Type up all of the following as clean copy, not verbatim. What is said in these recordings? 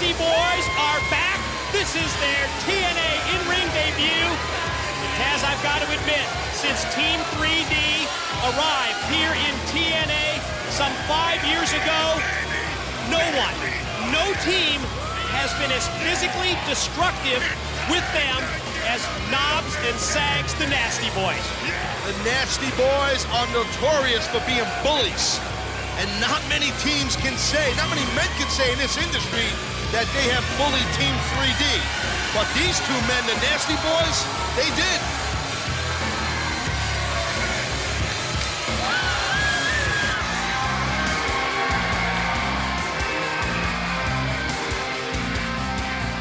Nasty Boys are back. This is their TNA in-ring debut. As I've got to admit, since Team 3D arrived here in TNA some 5 years ago, no team has been as physically destructive with them as Knobs and Sags, the Nasty Boys. The Nasty Boys are notorious for being bullies. And not many teams can say, not many men can say in this industry that they have bullied Team 3D. But these two men, the Nasty Boys, they did.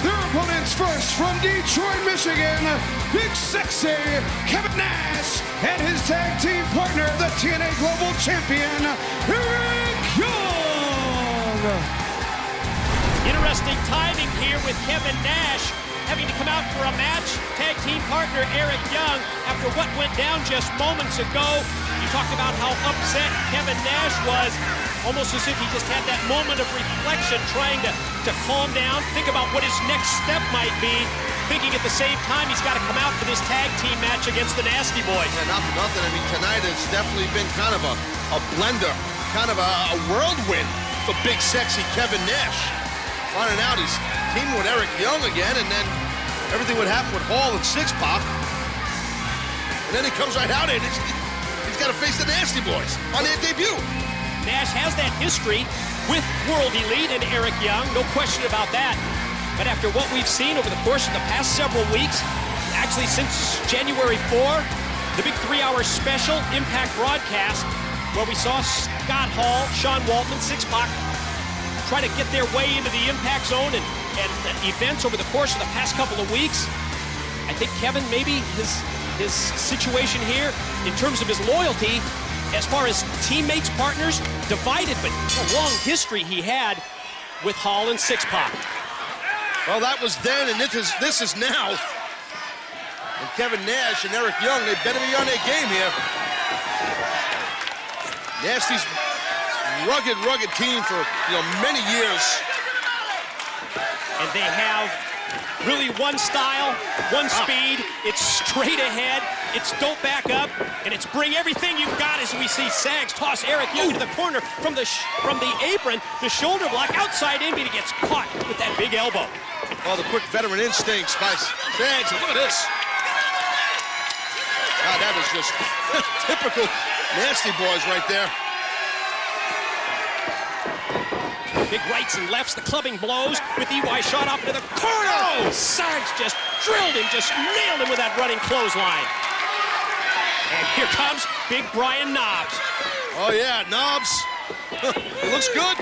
Their opponents first from Detroit, Michigan, Big Sexy Kevin Nash and his tag team partner, the TNA Global Champion, Eric Young. Interesting timing here with Kevin Nash having to come out for a match. Tag team partner Eric Young, after what went down just moments ago. You talked about how upset Kevin Nash was, almost as if he just had that moment of reflection, trying to calm down, think about what his next step might be, thinking at the same time he's got to come out for this tag team match against the Nasty Boys. Yeah, not for nothing. I mean, tonight has definitely been kind of a blender, kind of a whirlwind for Big Sexy Kevin Nash. Finding out he's teaming with Eric Young again, and then everything would happen with Hall and Six Pac. And then he comes right out and he's got to face the Nasty Boys on their debut. Nash has that history with World Elite and Eric Young, no question about that. But after what we've seen over the course of the past several weeks, actually since January 4, the big 3-hour special iMPACT broadcast, where we saw Scott Hall, Sean Waltman, Six Pac try to get their way into the impact zone and events over the course of the past couple of weeks. I think Kevin, maybe his situation here, in terms of his loyalty, as far as teammates, partners, divided, but a long history he had with Hall and Six Pac. Well, that was then, and this is now. And Kevin Nash and Eric Young, they better be on their game here. Nasty's rugged team for many years. And they have really one style, one speed. It's straight ahead. It's don't back up, and it's bring everything you've got as we see Sags toss Eric Young to the corner from the apron, the shoulder block, outside in, but he gets caught with that big elbow. Oh, the quick veteran instincts by Sags. Look at this. God, that was just typical Nasty Boys right there. Big rights and lefts, the clubbing blows with EY shot off to the corner. Sags just drilled him, just nailed him with that running clothesline. And here comes Big Brian Knobs. Oh yeah, Knobs. It looks good.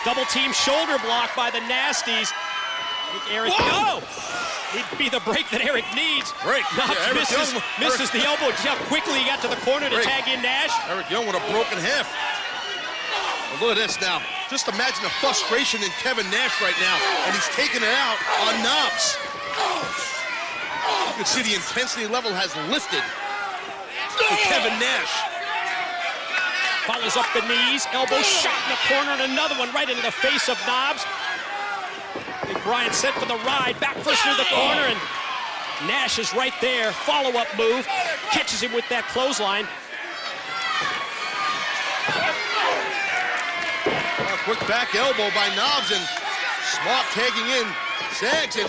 Double team shoulder block by the Nasties. Eric, he'd be the break that Eric needs. Break. Knobs Yeah, misses the elbow. See how quickly he got to the corner to tag in Nash. Eric Young with a broken half. Well, look at this now. Just imagine the frustration in Kevin Nash right now, and he's taking it out on Knobs. You can see the intensity level has lifted for Kevin Nash. Follows up the knees, elbow shot in the corner, and another one right into the face of Knobs. Big Brian set for the ride, back first into the corner, and Nash is right there. Follow-up move, catches him with that clothesline. Quick back elbow by Knobs, and smart tagging in Sags, and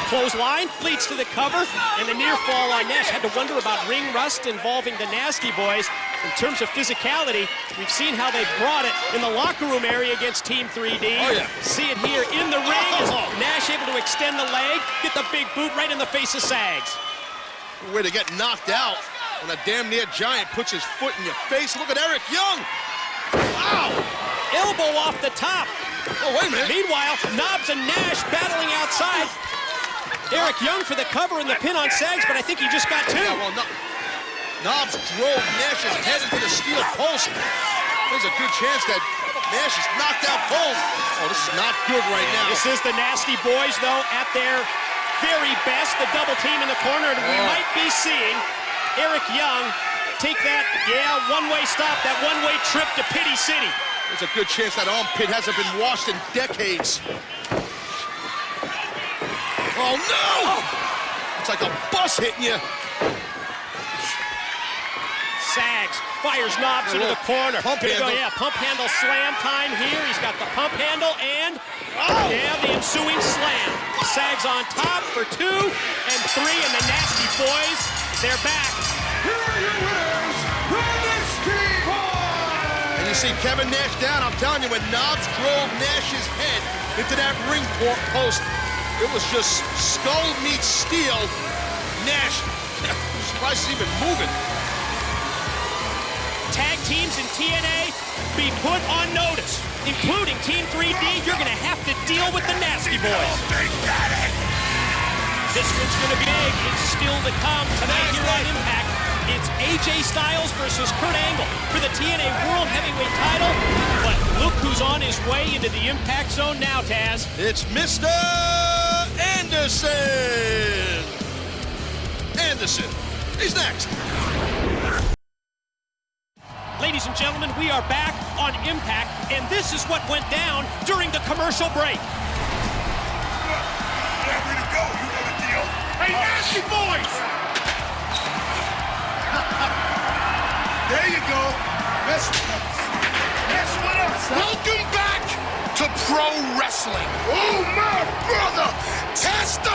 Clothesline leads to the cover, and the near fall on Nash. Had to wonder about ring rust involving the Nasty Boys. In terms of physicality, we've seen how they've brought it in the locker room area against Team 3D. Oh, yeah. See it here in the ring. Is Nash able to extend the leg, get the big boot right in the face of Sags. Way to get knocked out when a damn near giant puts his foot in your face. Look at Eric Young. Wow! Elbow off the top. Oh, wait a minute. Meanwhile, Knobs and Nash battling outside. Eric Young for the cover and the pin on Sags, but I think he just got two. Yeah, well, Knobs drove Nash's head into the steel post. There's a good chance that Nash is knocked out cold. Oh, this is not good right now. This is the Nasty Boys, though, at their very best. The double team in the corner, and we might be seeing Eric Young take that, one-way stop, that one-way trip to Pity City. There's a good chance that armpit hasn't been washed in decades. Oh, no! It's like a bus hitting you. Sags, fires knobs into the corner. Pump handle. Pump handle slam time here. He's got the pump handle and, the ensuing slam. Sags on top for 2 and 3, and the Nasty Boys, they're back. Here are your winners, the Nasty Boys! And you see Kevin Nash down. I'm telling you, when Knobs drove Nash's head into that ring post, it was just skull meets steel. Nash, I'm surprised he's even moving. Tag teams in TNA be put on notice, including Team 3D. You're going to have to deal with the Nasty Boys. This one's going to be big. It's still to come tonight here on Impact. It's AJ Styles versus Kurt Angle for the TNA World Heavyweight title. But look who's on his way into the Impact Zone now, Taz. It's Mr. Anderson. Anderson, he's next. Ladies and gentlemen, we are back on Impact, and this is what went down during the commercial break. Yeah, way to go. You know the deal. Hey, Nasty Boys! There you go. Mess with us. Welcome back to pro wrestling. Oh, my brother! Testify!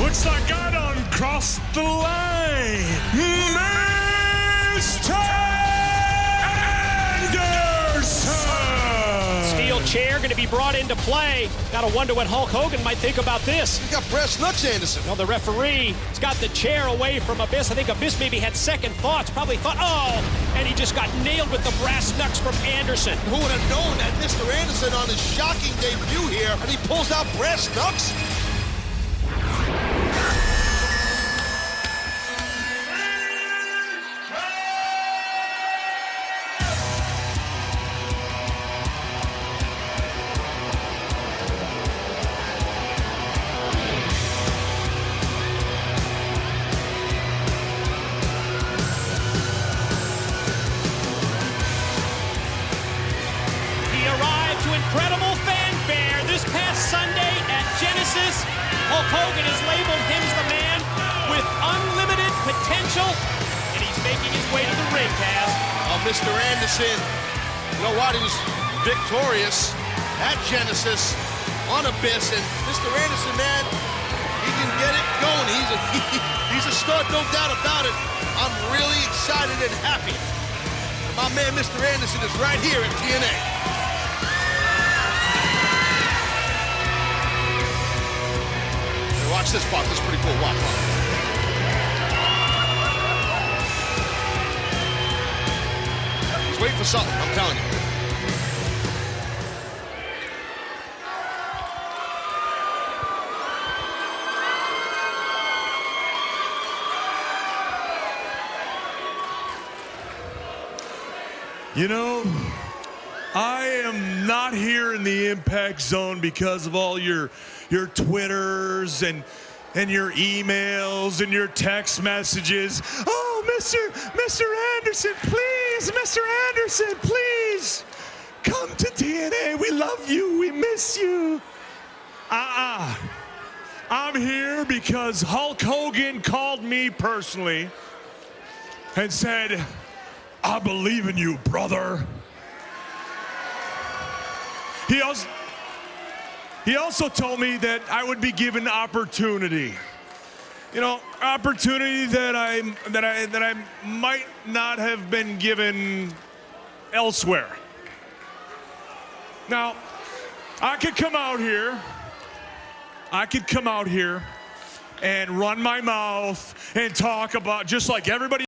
Looks like I done crossed the line. Mr. Anderson! Steel chair going to be brought into play. Gotta wonder what Hulk Hogan might think about this. You got breast nuts, Anderson. Well, the referee has got the chair away from Abyss. I think Abyss maybe had second thoughts, probably thought, and he just got nailed with the brass knucks from Anderson. Who would have known that Mr. Anderson on his shocking debut here, and he pulls out brass knucks? Incredible fanfare this past Sunday at Genesis. Hulk Hogan has labeled him as the man with unlimited potential, and he's making his way to the ring, Taz. Mr. Anderson, you know what? He was victorious at Genesis on Abyss, and Mr. Anderson, man, he can get it going. He's a stud, no doubt about it. I'm really excited and happy. And my man, Mr. Anderson, is right here at TNA. Watch this part. This is pretty cool. Watch. He's waiting for something, I'm telling you. You know, I am not here in the Impact Zone because of all your Twitters and your emails and your text messages. Oh, Mr. Anderson, please, Mr. Anderson, please, come to TNA. We love you. We miss you. I'm here because Hulk Hogan called me personally and said, I believe in you, brother. He also told me that I would be given opportunity. You know, opportunity that I might not have been given elsewhere. Now, I could come out here and run my mouth and talk about just like everybody